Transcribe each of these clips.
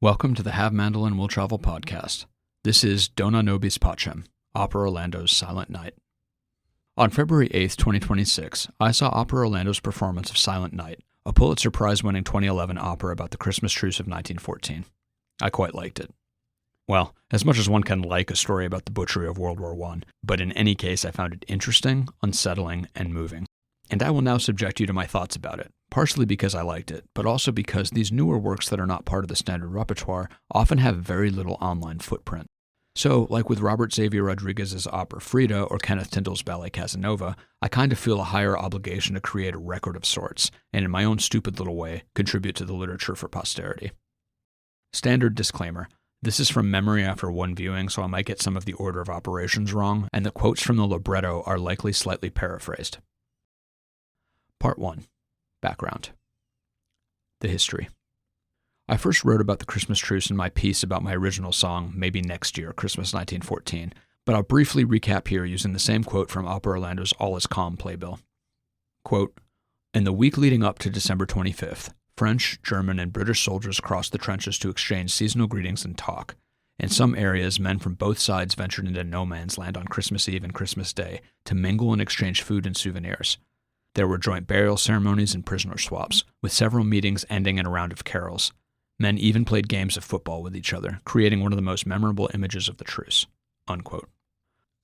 Welcome to the Have Mandolin Will Travel podcast. This is Dona, Nobis, Pacem, Opera Orlando's Silent Night. On February 8th, 2026, I saw Opera Orlando's performance of Silent Night, a Pulitzer Prize winning 2011 opera about the Christmas Truce of 1914. I quite liked it. Well, as much as one can like a story about the butchery of World War I, but in any case I found it interesting, unsettling, and moving. And I will now subject you to my thoughts about it, partially because I liked it, but also because these newer works that are not part of the standard repertoire often have very little online footprint. So, like with Robert Xavier Rodriguez's opera Frida or Kenneth Tyndall's ballet Casanova, I kind of feel a higher obligation to create a record of sorts, and in my own stupid little way, contribute to the literature for posterity. Standard disclaimer. This is from memory after one viewing, so I might get some of the order of operations wrong, and the quotes from the libretto are likely slightly paraphrased. Part 1. Background. The history. I first wrote about the Christmas Truce in my piece about my original song, Maybe Next Year, Christmas 1914, but I'll briefly recap here using the same quote from Opera Orlando's All Is Calm playbill. Quote, in the week leading up to December 25th, French, German, and British soldiers crossed the trenches to exchange seasonal greetings and talk. In some areas, men from both sides ventured into no man's land on Christmas Eve and Christmas Day to mingle and exchange food and souvenirs. There were joint burial ceremonies and prisoner swaps, with several meetings ending in a round of carols. Men even played games of football with each other, creating one of the most memorable images of the truce. Unquote.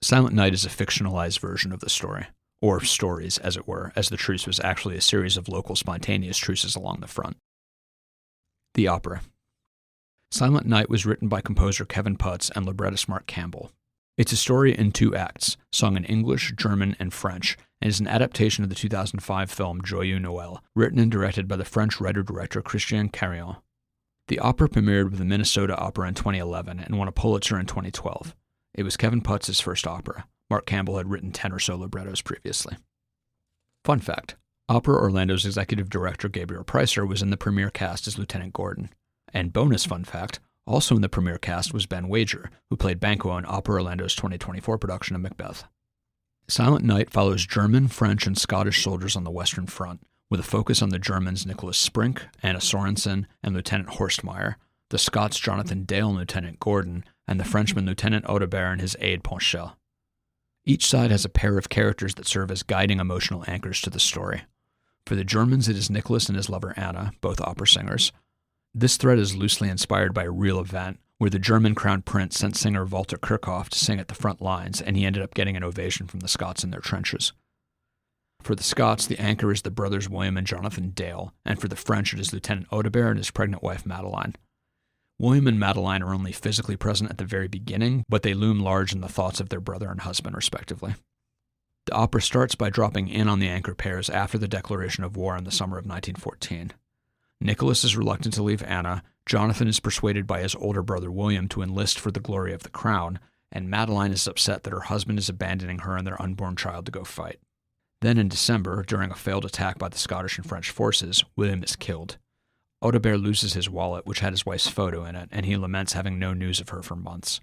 Silent Night is a fictionalized version of the story, or stories, as it were, as the truce was actually a series of local spontaneous truces along the front. The opera. Silent Night was written by composer Kevin Putz and librettist Mark Campbell. It's a story in 2 acts, sung in English, German, and French, and is an adaptation of the 2005 film Joyeux Noël, written and directed by the French writer-director Christian Carion. The opera premiered with the Minnesota Opera in 2011 and won a Pulitzer in 2012. It was Kevin Putz's first opera. Mark Campbell had written 10 or so librettos previously. Fun fact, Opera Orlando's executive director Gabriel Preisser was in the premiere cast as Lieutenant Gordon. And bonus fun fact, also in the premiere cast was Ben Wager, who played Banquo in Opera Orlando's 2024 production of Macbeth. Silent Night follows German, French, and Scottish soldiers on the Western Front, with a focus on the Germans Nicholas Sprink, Anna Sorensen, and Lieutenant Horstmeyer, the Scots Jonathan Dale and Lieutenant Gordon, and the Frenchman Lieutenant Audebert and his aide Ponchel. Each side has a pair of characters that serve as guiding emotional anchors to the story. For the Germans, it is Nicholas and his lover Anna, both opera singers. This thread is loosely inspired by a real event, where the German crown prince sent singer Walter Kirchhoff to sing at the front lines, and he ended up getting an ovation from the Scots in their trenches. For the Scots, the anchor is the brothers William and Jonathan Dale, and for the French, it is Lieutenant Audebert and his pregnant wife Madeleine. William and Madeleine are only physically present at the very beginning, but they loom large in the thoughts of their brother and husband, respectively. The opera starts by dropping in on the anchor pairs after the declaration of war in the summer of 1914. Nicholas is reluctant to leave Anna, Jonathan is persuaded by his older brother William to enlist for the glory of the crown, and Madeleine is upset that her husband is abandoning her and their unborn child to go fight. Then in December, during a failed attack by the Scottish and French forces, William is killed. Audebert loses his wallet, which had his wife's photo in it, and he laments having no news of her for months.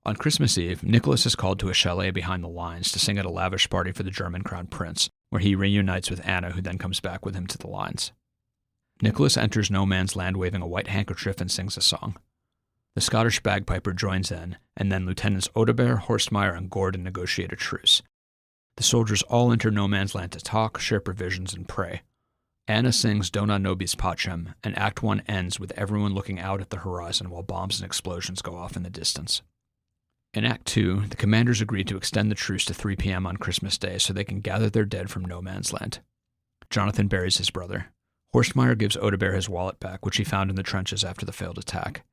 On Christmas Eve, Nicholas is called to a chalet behind the lines to sing at a lavish party for the German crown prince, where he reunites with Anna, who then comes back with him to the lines. Nicholas enters no man's land waving a white handkerchief and sings a song. The Scottish bagpiper joins in, and then Lieutenants Audebert, Horstmeyer, and Gordon negotiate a truce. The soldiers all enter no man's land to talk, share provisions, and pray. Anna sings Dona, Nobis, Pacem, and Act 1 ends with everyone looking out at the horizon while bombs and explosions go off in the distance. In Act 2, the commanders agree to extend the truce to 3 p.m. on Christmas Day so they can gather their dead from no man's land. Jonathan buries his brother. Horstmeyer gives Audebert his wallet back, which he found in the trenches after the failed attack.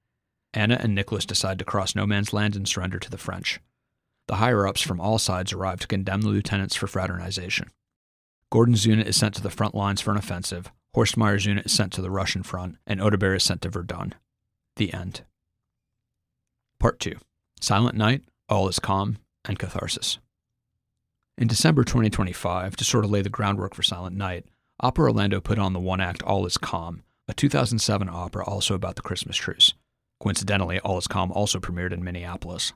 Anna and Nicholas decide to cross no man's land and surrender to the French. The higher-ups from all sides arrive to condemn the lieutenants for fraternization. Gordon's unit is sent to the front lines for an offensive, Horstmeyer's unit is sent to the Russian front, and Audebert is sent to Verdun. The end. Part 2. Silent Night, All Is Calm, and Catharsis. In December 2025, to sort of lay the groundwork for Silent Night, Opera Orlando put on the one-act All Is Calm, a 2007 opera also about the Christmas Truce. Coincidentally, All Is Calm also premiered in Minneapolis.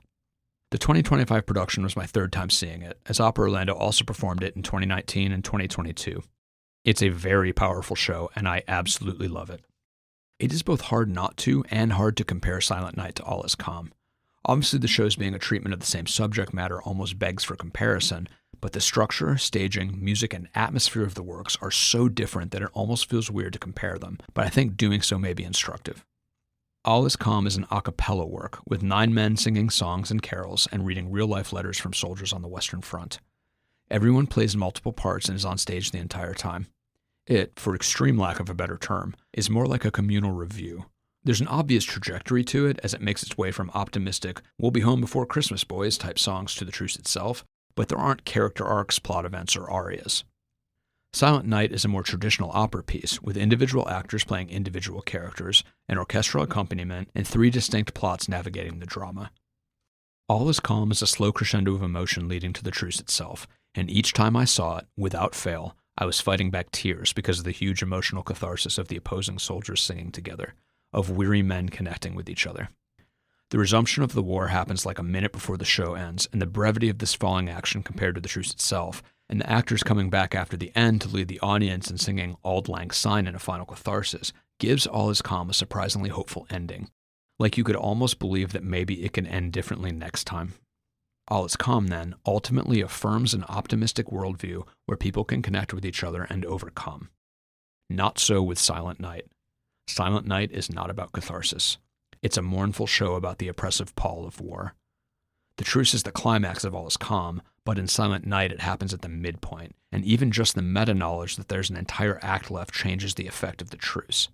The 2025 production was my 3rd time seeing it, as Opera Orlando also performed it in 2019 and 2022. It's a very powerful show, and I absolutely love it. It is both hard not to and hard to compare Silent Night to All Is Calm. Obviously, the show's being a treatment of the same subject matter almost begs for comparison, but the structure, staging, music, and atmosphere of the works are so different that it almost feels weird to compare them, but I think doing so may be instructive. All Is Calm is an a cappella work, with 9 men singing songs and carols and reading real-life letters from soldiers on the Western Front. Everyone plays multiple parts and is on stage the entire time. It, for extreme lack of a better term, is more like a communal revue. There's an obvious trajectory to it as it makes its way from optimistic, "we'll be home before Christmas, boys" type songs to the truce itself, but there aren't character arcs, plot events, or arias. Silent Night is a more traditional opera piece, with individual actors playing individual characters, an orchestral accompaniment, and 3 distinct plots navigating the drama. All Is Calm is a slow crescendo of emotion leading to the truce itself, and each time I saw it, without fail, I was fighting back tears because of the huge emotional catharsis of the opposing soldiers singing together, of weary men connecting with each other. The resumption of the war happens like a minute before the show ends, and the brevity of this falling action compared to the truce itself, and the actors coming back after the end to lead the audience in singing Auld Lang Syne in a final catharsis, gives All Is Calm a surprisingly hopeful ending. Like you could almost believe that maybe it can end differently next time. All Is Calm, then, ultimately affirms an optimistic worldview where people can connect with each other and overcome. Not so with Silent Night. Silent Night is not about catharsis. It's a mournful show about the oppressive pall of war. The truce is the climax of All Is Calm, but in Silent Night it happens at the midpoint, and even just the meta-knowledge that there's an entire act left changes the effect of the truce.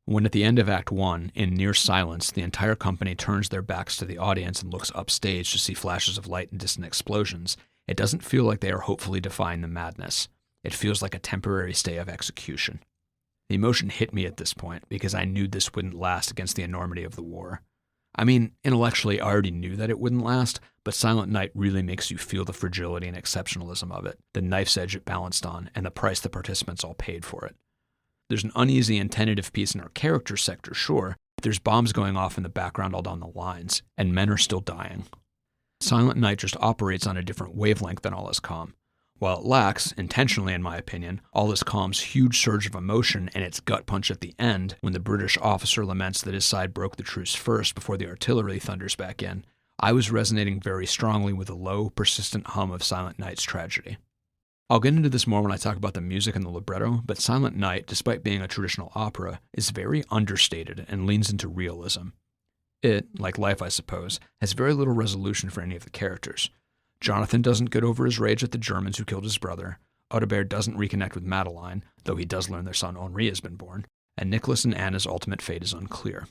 When at the end of Act 1, in near silence, the entire company turns their backs to the audience and looks upstage to see flashes of light and distant explosions, it doesn't feel like they are hopefully defying the madness. It feels like a temporary stay of execution. The emotion hit me at this point because I knew this wouldn't last against the enormity of the war. I mean, intellectually I already knew that it wouldn't last, but Silent Night really makes you feel the fragility and exceptionalism of it, the knife's edge it balanced on, and the price the participants all paid for it. There's an uneasy and tentative piece in our character sector, sure, but there's bombs going off in the background all down the lines, and men are still dying. Silent Night just operates on a different wavelength than All Is Calm. While it lacks, intentionally in my opinion, All Is Calm's huge surge of emotion and its gut punch at the end when the British officer laments that his side broke the truce first before the artillery thunders back in, I was resonating very strongly with the low, persistent hum of Silent Night's tragedy. I'll get into this more when I talk about the music and the libretto, but Silent Night, despite being a traditional opera, is very understated and leans into realism. It, like life I suppose, has very little resolution for any of the characters. Jonathan doesn't get over his rage at the Germans who killed his brother, Audebert doesn't reconnect with Madeline, though he does learn their son Henri has been born, and Nicholas and Anna's ultimate fate is unclear.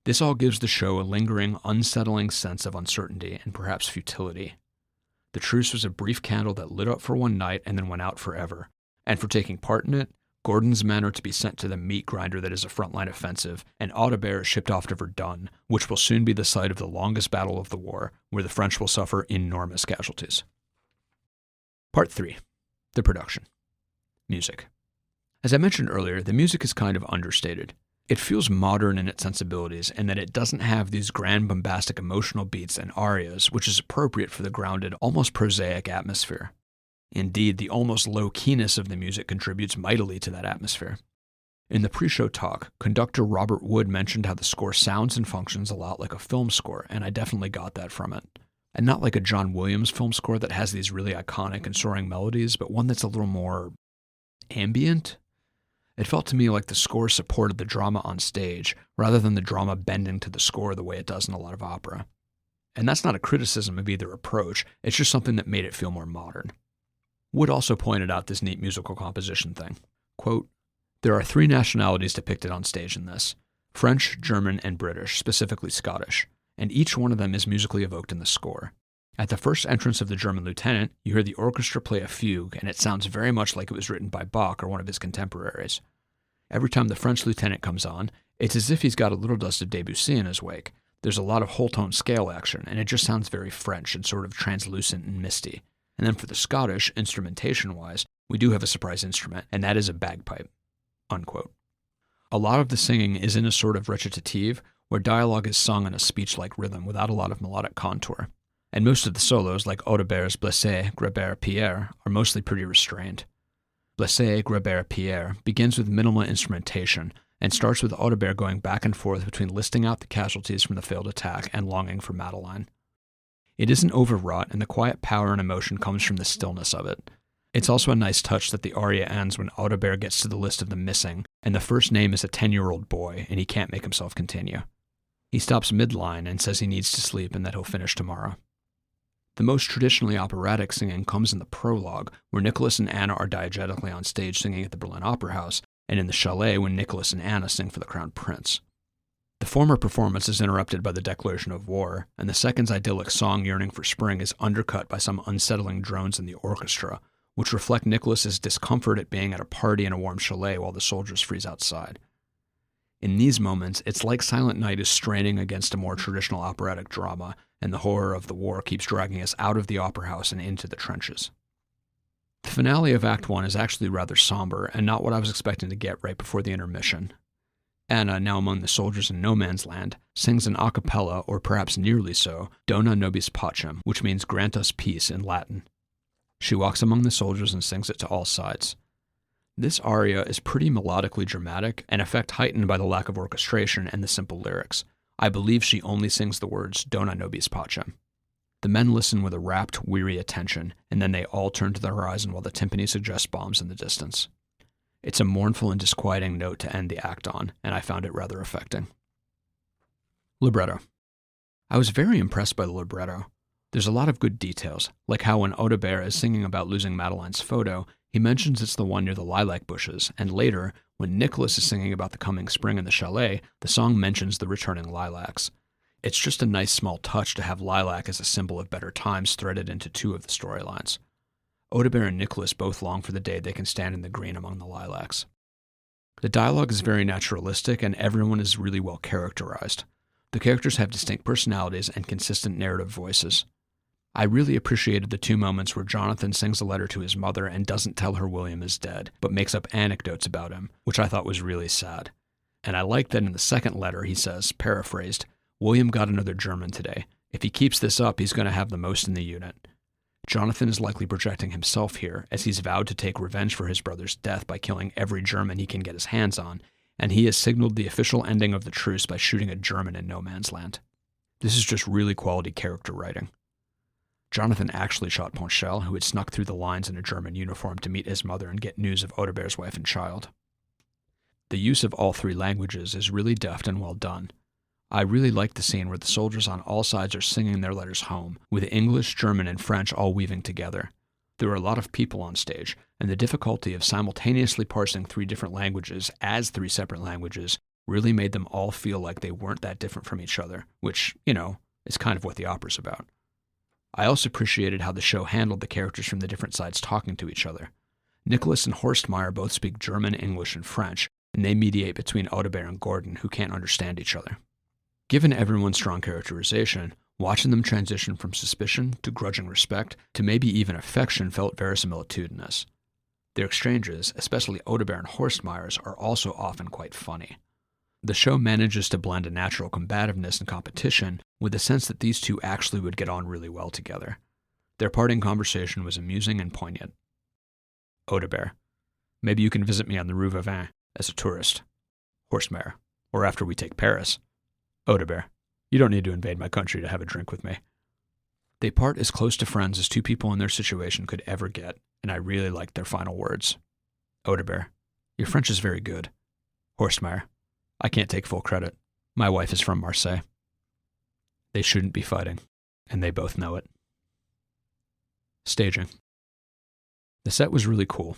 This all gives the show a lingering, unsettling sense of uncertainty and perhaps futility. The truce was a brief candle that lit up for one night and then went out forever, and for taking part in it, Gordon's men are to be sent to the meat grinder that is a frontline offensive, and Audebert is shipped off to Verdun, which will soon be the site of the longest battle of the war, where the French will suffer enormous casualties. Part 3. The production. Music. As I mentioned earlier, the music is kind of understated. It feels modern in its sensibilities, and that it doesn't have these grand bombastic emotional beats and arias, which is appropriate for the grounded, almost prosaic atmosphere. Indeed, the almost low-keyness of the music contributes mightily to that atmosphere. In the pre-show talk, conductor Robert Wood mentioned how the score sounds and functions a lot like a film score, and I definitely got that from it. And not like a John Williams film score that has these really iconic and soaring melodies, but one that's a little more ambient. It felt to me like the score supported the drama on stage, rather than the drama bending to the score the way it does in a lot of opera. And that's not a criticism of either approach, it's just something that made it feel more modern. Wood also pointed out this neat musical composition thing. Quote, "There are 3 nationalities depicted on stage in this, French, German, and British, specifically Scottish, and each one of them is musically evoked in the score. At the first entrance of the German lieutenant, you hear the orchestra play a fugue, and it sounds very much like it was written by Bach or one of his contemporaries. Every time the French lieutenant comes on, it's as if he's got a little dust of Debussy in his wake. There's a lot of whole-tone scale action, and it just sounds very French and sort of translucent and misty. And then for the Scottish, instrumentation-wise, we do have a surprise instrument, and that is a bagpipe." Unquote. A lot of the singing is in a sort of recitative, where dialogue is sung in a speech-like rhythm without a lot of melodic contour. And most of the solos, like Audebert's Blessé, Grébert, Pierre, are mostly pretty restrained. Blessé, Grébert, Pierre begins with minimal instrumentation, and starts with Audebert going back and forth between listing out the casualties from the failed attack and longing for Madeline. It isn't overwrought, and the quiet power and emotion comes from the stillness of it. It's also a nice touch that the aria ends when Audebert gets to the list of the missing, and the first name is a 10-year-old boy, and he can't make himself continue. He stops mid-line and says he needs to sleep and that he'll finish tomorrow. The most traditionally operatic singing comes in the prologue, where Nicholas and Anna are diegetically on stage singing at the Berlin Opera House, and in the chalet when Nicholas and Anna sing for the Crown Prince. The former performance is interrupted by the declaration of war, and the second's idyllic song Yearning for Spring is undercut by some unsettling drones in the orchestra, which reflect Nicholas's discomfort at being at a party in a warm chalet while the soldiers freeze outside. In these moments, it's like Silent Night is straining against a more traditional operatic drama, and the horror of the war keeps dragging us out of the opera house and into the trenches. The finale of Act 1 is actually rather somber, and not what I was expecting to get right before the intermission. Anna, now among the soldiers in no man's land, sings an a cappella, or perhaps nearly so, Dona, Nobis, Pacem, which means grant us peace in Latin. She walks among the soldiers and sings it to all sides. This aria is pretty melodically dramatic, an effect heightened by the lack of orchestration and the simple lyrics. I believe she only sings the words Dona, Nobis, Pacem. The men listen with a rapt, weary attention, and then they all turn to the horizon while the timpani suggests bombs in the distance. It's a mournful and disquieting note to end the act on, and I found it rather affecting. Libretto. I was very impressed by the libretto. There's a lot of good details, like how when Audebert is singing about losing Madeline's photo, he mentions it's the one near the lilac bushes, and later, when Nicholas is singing about the coming spring in the chalet, the song mentions the returning lilacs. It's just a nice small touch to have lilac as a symbol of better times threaded into two of the storylines. Audebert and Nicholas both long for the day they can stand in the green among the lilacs. The dialogue is very naturalistic, and everyone is really well characterized. The characters have distinct personalities and consistent narrative voices. I really appreciated the two moments where Jonathan sings a letter to his mother and doesn't tell her William is dead, but makes up anecdotes about him, which I thought was really sad. And I like that in the second letter he says, paraphrased, William got another German today. If he keeps this up, he's going to have the most in the unit. Jonathan is likely projecting himself here, as he's vowed to take revenge for his brother's death by killing every German he can get his hands on, and he has signaled the official ending of the truce by shooting a German in no man's land. This is just really quality character writing. Jonathan actually shot Ponchel, who had snuck through the lines in a German uniform to meet his mother and get news of Audebert's wife and child. The use of all three languages is really deft and well done. I really like the scene where the soldiers on all sides are singing their letters home, with English, German, and French all weaving together. There were a lot of people on stage, and the difficulty of simultaneously parsing three different languages as three separate languages really made them all feel like they weren't that different from each other, which, is kind of what the opera's about. I also appreciated how the show handled the characters from the different sides talking to each other. Nicholas and Horstmeyer both speak German, English, and French, and they mediate between Audebert and Gordon, who can't understand each other. Given everyone's strong characterization, watching them transition from suspicion to grudging respect to maybe even affection felt verisimilitudinous. Their exchanges, especially Audebert and Horstmeyer's, are also often quite funny. The show manages to blend a natural combativeness and competition with the sense that these two actually would get on really well together. Their parting conversation was amusing and poignant. Audebert, maybe you can visit me on the Rue Vavin as a tourist. Horstmeyer, or after we take Paris. Audebert, you don't need to invade my country to have a drink with me. They part as close to friends as two people in their situation could ever get, and I really liked their final words. Audebert, your French is very good. Horstmeyer, I can't take full credit. My wife is from Marseille. They shouldn't be fighting, and they both know it. Staging. The set was really cool.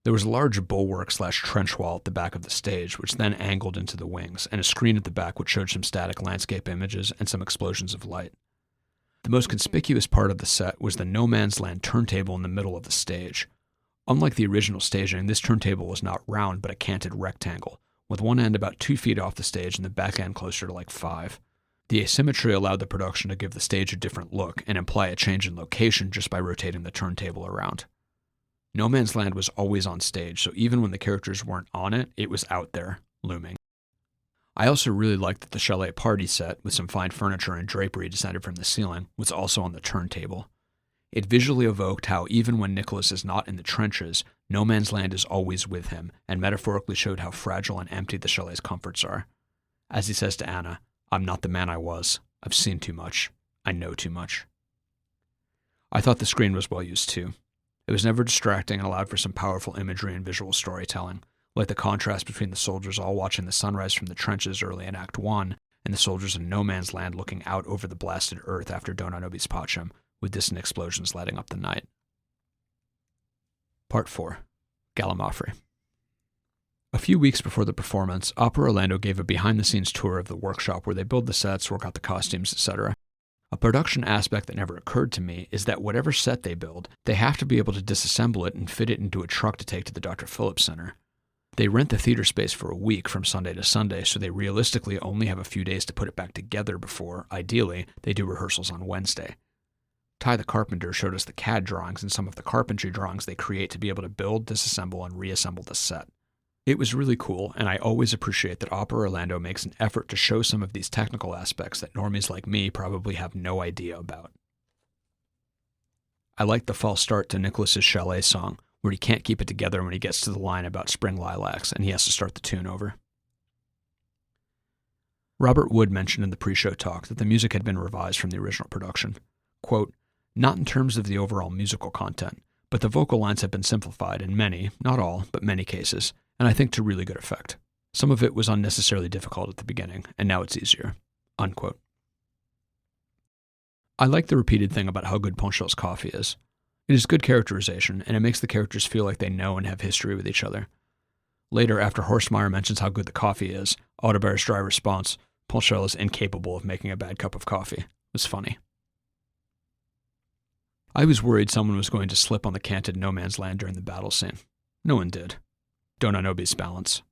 There was a large bulwark/trench wall at the back of the stage, which then angled into the wings, and a screen at the back which showed some static landscape images and some explosions of light. The most conspicuous part of the set was the no man's land turntable in the middle of the stage. Unlike the original staging, this turntable was not round but a canted rectangle, with one end about 2 feet off the stage and the back end closer to 5. The asymmetry allowed the production to give the stage a different look and imply a change in location just by rotating the turntable around. No Man's Land was always on stage, so even when the characters weren't on it, it was out there, looming. I also really liked that the chalet party set, with some fine furniture and drapery descended from the ceiling, was also on the turntable. It visually evoked how even when Nicholas is not in the trenches, no man's land is always with him, and metaphorically showed how fragile and empty the chalet's comforts are. As he says to Anna, "I'm not the man I was. I've seen too much. I know too much." I thought the screen was well used too. It was never distracting and allowed for some powerful imagery and visual storytelling, like the contrast between the soldiers all watching the sunrise from the trenches early in Act 1 and the soldiers in no man's land looking out over the blasted earth after Dona Nobis Pacem, with distant explosions lighting up the night. Part 4. Gallimaufry. A few weeks before the performance, Opera Orlando gave a behind-the-scenes tour of the workshop where they build the sets, work out the costumes, etc. A production aspect that never occurred to me is that whatever set they build, they have to be able to disassemble it and fit it into a truck to take to the Dr. Phillips Center. They rent the theater space for a week from Sunday to Sunday, so they realistically only have a few days to put it back together before, ideally, they do rehearsals on Wednesday. Ty the carpenter showed us the CAD drawings and some of the carpentry drawings they create to be able to build, disassemble, and reassemble the set. It was really cool, and I always appreciate that Opera Orlando makes an effort to show some of these technical aspects that normies like me probably have no idea about. I liked the false start to Nicholas's chalet song, where he can't keep it together when he gets to the line about spring lilacs and he has to start the tune over. Robert Wood mentioned in the pre-show talk that the music had been revised from the original production. Quote, "Not in terms of the overall musical content, but the vocal lines have been simplified in many, not all, but many cases, and I think to really good effect. Some of it was unnecessarily difficult at the beginning, and now it's easier." Unquote. I like the repeated thing about how good Ponchal's coffee is. It is good characterization, and it makes the characters feel like they know and have history with each other. Later, after Horstmeyer mentions how good the coffee is, Audebert's dry response, "Ponchal is incapable of making a bad cup of coffee," was funny. I was worried someone was going to slip on the canted no man's land during the battle scene. No one did. Dona Nobis balance.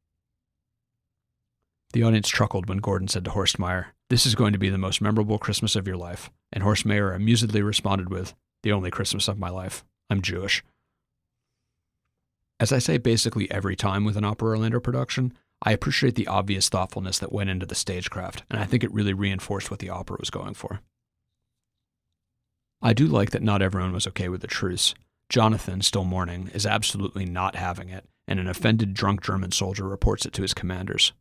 The audience chuckled when Gordon said to Horstmeyer, "This is going to be the most memorable Christmas of your life," and Horstmeyer amusedly responded with, "The only Christmas of my life. I'm Jewish." As I say basically every time with an Opera Orlando production, I appreciate the obvious thoughtfulness that went into the stagecraft, and I think it really reinforced what the opera was going for. I do like that not everyone was okay with the truce. Jonathan, still mourning, is absolutely not having it, and an offended drunk German soldier reports it to his commanders.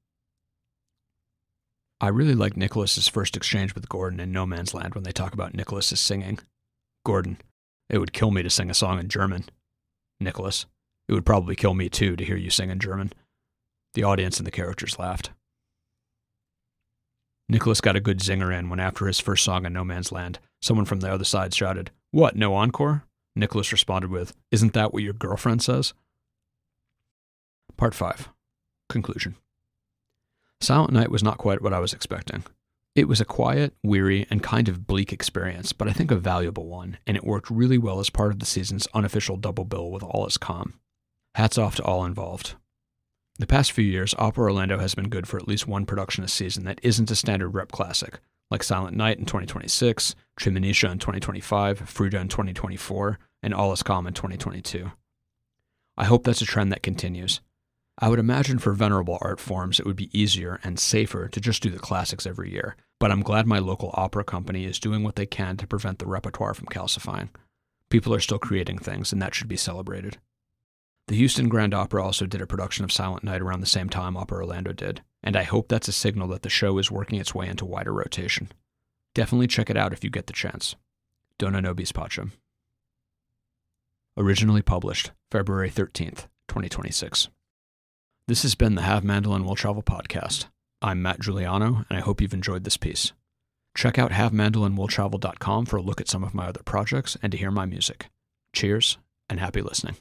I really like Nicholas's first exchange with Gordon in No Man's Land when they talk about Nicholas's singing. Gordon, "It would kill me to sing a song in German." Nicholas, "It would probably kill me too to hear you sing in German." The audience and the characters laughed. Nicholas got a good zinger in when after his first song in No Man's Land, someone from the other side shouted, "What, no encore?" Nicholas responded with, "Isn't that what your girlfriend says?" Part 5. Conclusion. Silent Night was not quite what I was expecting. It was a quiet, weary, and kind of bleak experience, but I think a valuable one, and it worked really well as part of the season's unofficial double bill with All Is Calm. Hats off to all involved. The past few years, Opera Orlando has been good for at least one production a season that isn't a standard rep classic, like Silent Night in 2026, Treemonisha in 2025, Fruta in 2024, and All Is Calm in 2022. I hope that's a trend that continues. I would imagine for venerable art forms it would be easier and safer to just do the classics every year, but I'm glad my local opera company is doing what they can to prevent the repertoire from calcifying. People are still creating things, and that should be celebrated. The Houston Grand Opera also did a production of Silent Night around the same time Opera Orlando did, and I hope that's a signal that the show is working its way into wider rotation. Definitely check it out if you get the chance. Dona Nobis Pacem. Originally published February 13th, 2026. This has been the Have Mandolin Will Travel podcast. I'm Matt Giuliano, and I hope you've enjoyed this piece. Check out havemandolinwilltravel.com for a look at some of my other projects and to hear my music. Cheers, and happy listening.